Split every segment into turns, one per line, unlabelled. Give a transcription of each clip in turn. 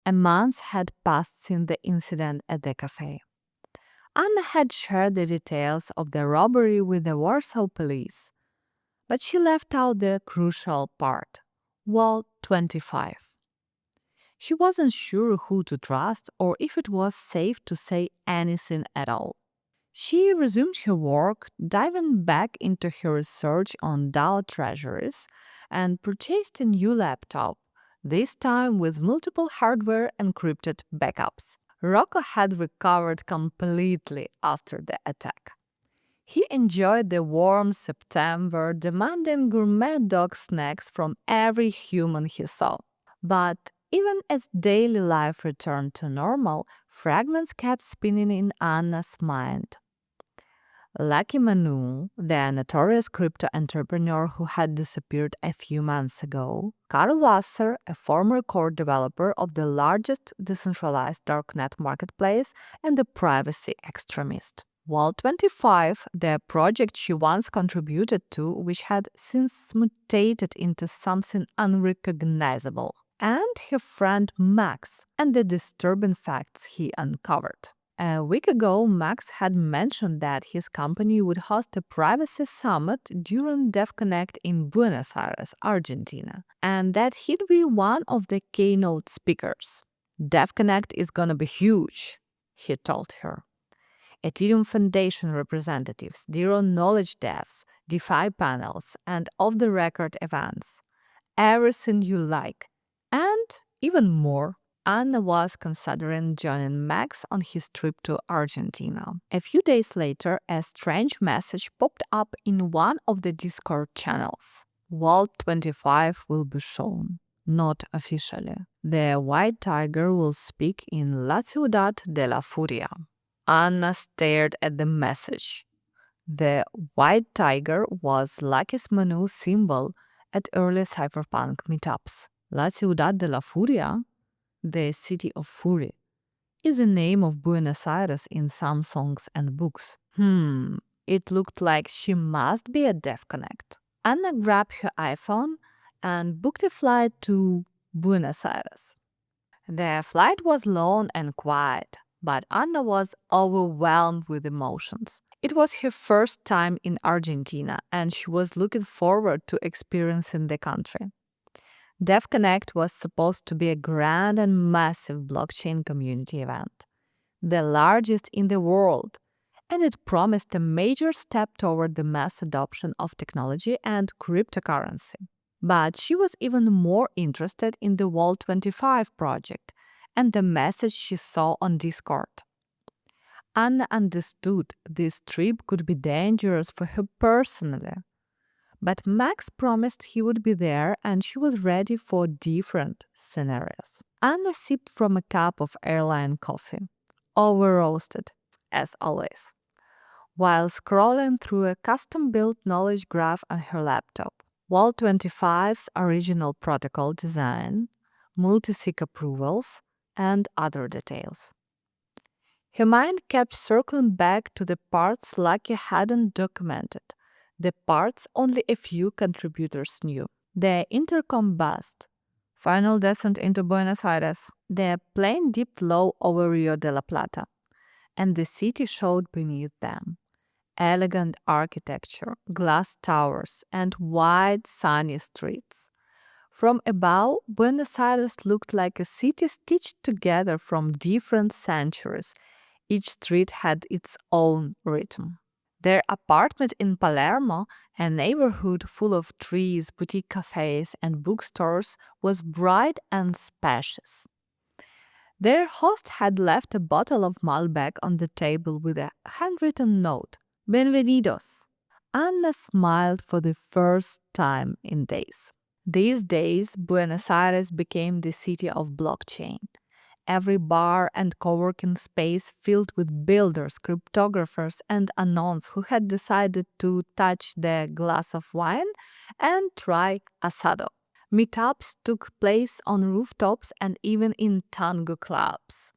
A month had passed since the incident at the cafe. Anna had shared the details of the robbery with the Warsaw police, but she left out the crucial part, Wall 25. She wasn't sure who to trust or if it was safe to say anything at all. She resumed her work, diving back into her research on DAO treasuries, and purchased a new laptop, this time with multiple hardware encrypted backups. Rocco had recovered completely after the attack. He enjoyed the warm September, demanding gourmet dog snacks from every human he saw. But even as daily life returned to normal, fragments kept spinning in Anna's mind. Lucky Manu, the notorious crypto entrepreneur who had disappeared a few months ago, Karl Wasser, a former core developer of the largest decentralized darknet marketplace, and the privacy extremist. Wall 25, the project she once contributed to, which had since mutated into something unrecognizable, and her friend Max, and the disturbing facts he uncovered. A week ago, Max had mentioned that his company would host a privacy summit during Devconnect in Buenos Aires, Argentina, and that he'd be one of the keynote speakers. Devconnect is gonna be huge, he told her. Ethereum Foundation representatives, Zero Knowledge devs, DeFi panels, and off-the-record events. Everything you like, and even more. Anna was considering joining Max on his trip to Argentina. A few days later, a strange message popped up in one of the Discord channels. Wall 25 will be shown. Not officially. The White Tiger will speak in La Ciudad de la Furia. Anna stared at the message. The White Tiger was Lucky's Manu symbol at early cypherpunk meetups. La Ciudad de la Furia, the city of fury, is the name of Buenos Aires in some songs and books. It looked like she must be at Devconnect. Anna grabbed her iPhone and booked a flight to Buenos Aires. The flight was long and quiet, but Anna was overwhelmed with emotions. It was her first time in Argentina, and she was looking forward to experiencing the country. Devconnect was supposed to be a grand and massive blockchain community event, the largest in the world, and it promised a major step toward the mass adoption of technology and cryptocurrency. But she was even more interested in the Wall 25 project and the message she saw on Discord. Anna understood this trip could be dangerous for her personally. But Max promised he would be there and she was ready for different scenarios. Anna sipped from a cup of airline coffee, over-roasted, as always, while scrolling through a custom-built knowledge graph on her laptop. Wall 25's original protocol design, multi-sig approvals, and other details. Her mind kept circling back to the parts Lucky hadn't documented, the parts only a few contributors knew. The intercom buzzed. Final descent into Buenos Aires. The plane dipped low over Rio de la Plata, and the city showed beneath them. Elegant architecture, glass towers, and wide, sunny streets. From above, Buenos Aires looked like a city stitched together from different centuries. Each street had its own rhythm. Their apartment in Palermo, a neighborhood full of trees, boutique cafes, and bookstores, was bright and spacious. Their host had left a bottle of Malbec on the table with a handwritten note. Bienvenidos. Anna smiled for the first time in days. These days, Buenos Aires became the city of blockchain. Every bar and co-working space filled with builders, cryptographers, and anons who had decided to touch the glass of wine and try asado. Meetups took place on rooftops and even in tango clubs.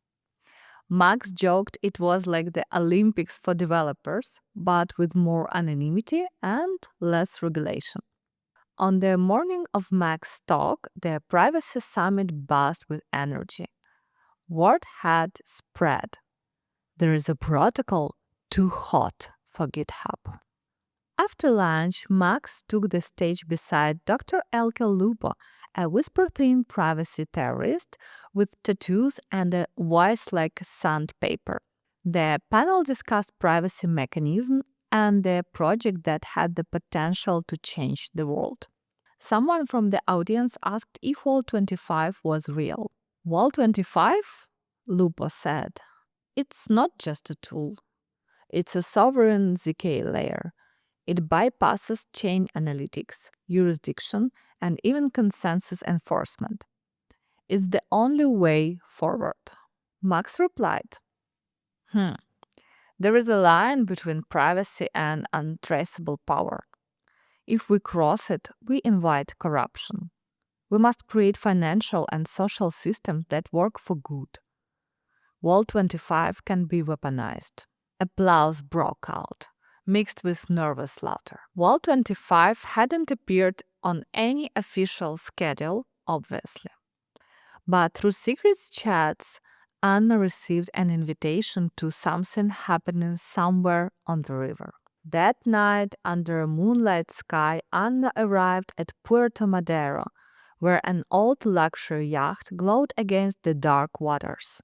Max joked it was like the Olympics for developers, but with more anonymity and less regulation. On the morning of Max's talk, the Privacy Summit buzzed with energy. Word had spread. There is a protocol too hot for GitHub. After lunch, Max took the stage beside Dr. Elke Lupo, a whisper-thin privacy terrorist with tattoos and a voice like sandpaper. The panel discussed privacy mechanism and the project that had the potential to change the world. Someone from the audience asked if Wall 25 was real. Wall 25? Lupo said. It's not just a tool. It's a sovereign ZK layer. It bypasses chain analytics, jurisdiction, and even consensus enforcement. It's the only way forward. Max replied, There is a line between privacy and untraceable power. If we cross it, we invite corruption. We must create financial and social systems that work for good. Wall 25 can be weaponized. Applause broke out, mixed with nervous laughter. Wall 25 hadn't appeared on any official schedule, obviously. But through secret chats, Anna received an invitation to something happening somewhere on the river. That night, under a moonlight sky, Anna arrived at Puerto Madero, where an old luxury yacht glowed against the dark waters.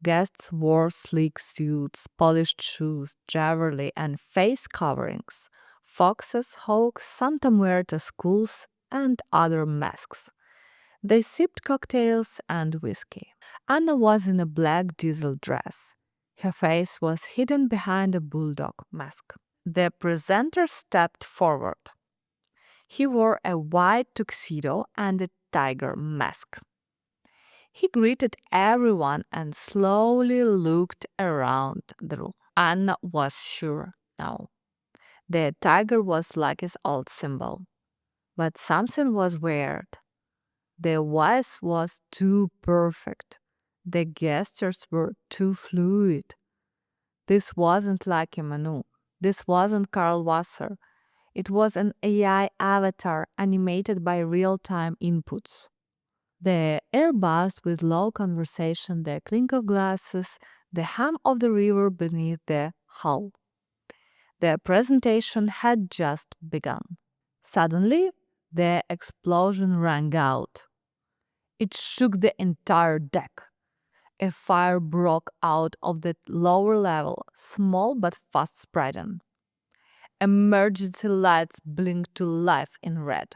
Guests wore sleek suits, polished shoes, jewelry, and face coverings, foxes, hawks, Santa Muerta skulls, and other masks. They sipped cocktails and whiskey. Anna was in a black diesel dress. Her face was hidden behind a bulldog mask. The presenter stepped forward. He wore a white tuxedo and a tiger mask. He greeted everyone and slowly looked around the room. Anna was sure now. The tiger was like his old symbol. But something was weird. The voice was too perfect. The gestures were too fluid. This wasn't like Manu. This wasn't Carl Wasser. It was an AI avatar animated by real-time inputs. The air buzzed with low conversation, the clink of glasses, the hum of the river beneath the hull. The presentation had just begun. Suddenly, the explosion rang out. It shook the entire deck. A fire broke out of the lower level, small but fast spreading. Emergency lights blinked to life in red.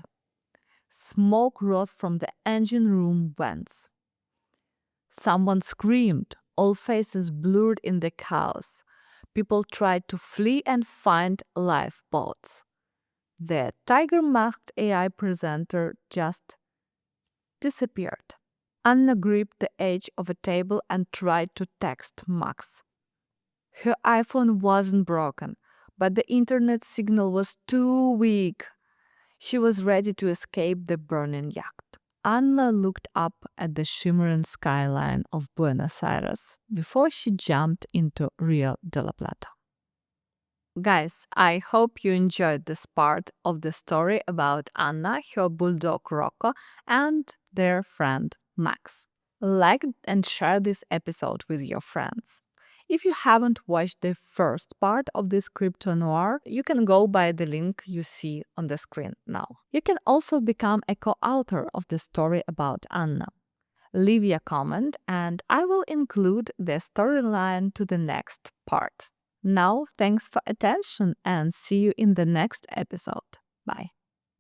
Smoke rose from the engine room vents. Someone screamed. All faces blurred in the chaos. People tried to flee and find lifeboats. The tiger-masked AI presenter just disappeared. Anna gripped the edge of a table and tried to text Max. Her iPhone wasn't broken, but the internet signal was too weak. She was ready to escape the burning yacht. Anna looked up at the shimmering skyline of Buenos Aires before she jumped into Rio de la Plata. Guys, I hope you enjoyed this part of the story about Anna, her bulldog Rocco, and their friend Max. Like and share this episode with your friends. If you haven't watched the first part of this crypto noir, you can go by the link you see on the screen now. You can also become a co-author of the story about Anna. Leave a comment and I will include the storyline to the next part. Now, thanks for attention and see you in the next episode. Bye.